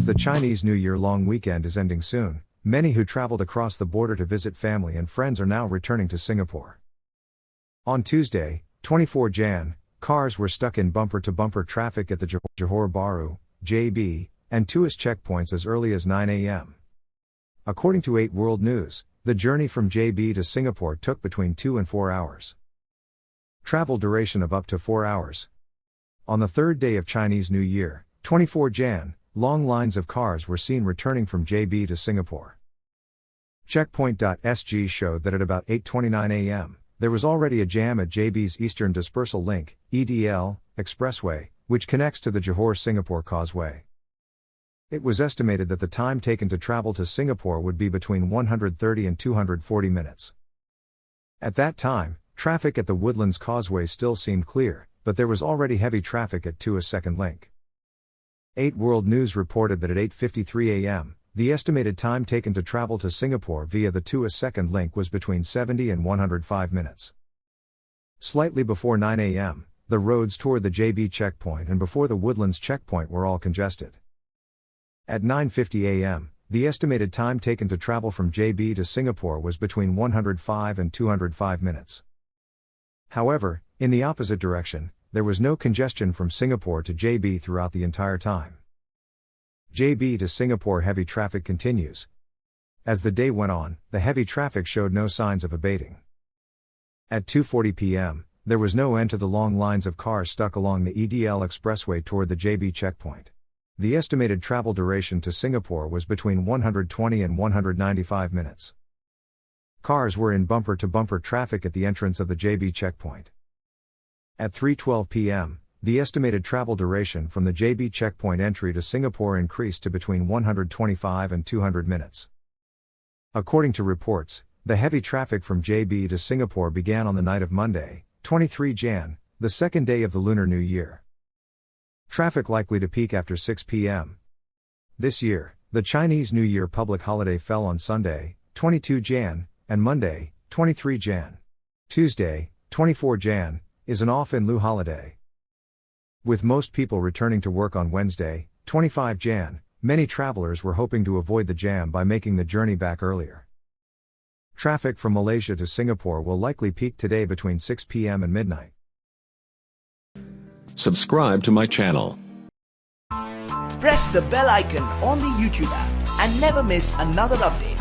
the Chinese New Year long weekend is ending soon, many who traveled across the border to visit family and friends are now returning to Singapore. On Tuesday, 24 Jan, cars were stuck in bumper-to-bumper traffic at the Johor Bahru, JB, and Tuas checkpoints as early as 9 a.m. According to 8 World News, the journey from JB to Singapore took between 2 and 4 hours. Travel duration of up to 4 hours. On the third day of Chinese New Year, 24 Jan, long lines of cars were seen returning from JB to Singapore. Checkpoint.sg showed that at about 8:29 a.m., there was already a jam at JB's Eastern Dispersal Link, EDL, expressway, which connects to the Johor-Singapore Causeway. It was estimated that the time taken to travel to Singapore would be between 130 and 240 minutes. At that time, traffic at the Woodlands Causeway still seemed clear, but there was already heavy traffic at Tuas Second Link. 8 World News reported that at 8:53 a.m., the estimated time taken to travel to Singapore via the Tuas Second Link was between 70 and 105 minutes. Slightly before 9 a.m., the roads toward the JB checkpoint and before the Woodlands checkpoint were all congested. At 9:50 a.m., the estimated time taken to travel from JB to Singapore was between 105 and 205 minutes. However, in the opposite direction, there was no congestion from Singapore to JB throughout the entire time. JB to Singapore heavy traffic continues. As the day went on, the heavy traffic showed no signs of abating. At 2:40 p.m., there was no end to the long lines of cars stuck along the EDL expressway toward the JB checkpoint. The estimated travel duration to Singapore was between 120 and 195 minutes. Cars were in bumper-to-bumper traffic at the entrance of the JB checkpoint. At 3:12 p.m., the estimated travel duration from the JB checkpoint entry to Singapore increased to between 125 and 200 minutes. According to reports, the heavy traffic from JB to Singapore began on the night of Monday, 23 Jan, the second day of the Lunar New Year. Traffic likely to peak after 6 p.m. This year, the Chinese New Year public holiday fell on Sunday, 22 Jan, and Monday, 23 Jan. Tuesday, 24 Jan, is an off-in-lieu holiday. With most people returning to work on Wednesday, 25 Jan, many travelers were hoping to avoid the jam by making the journey back earlier. Traffic from Malaysia to Singapore will likely peak today between 6 p.m. and midnight. Subscribe to my channel. Press the bell icon on the YouTube app and never miss another update.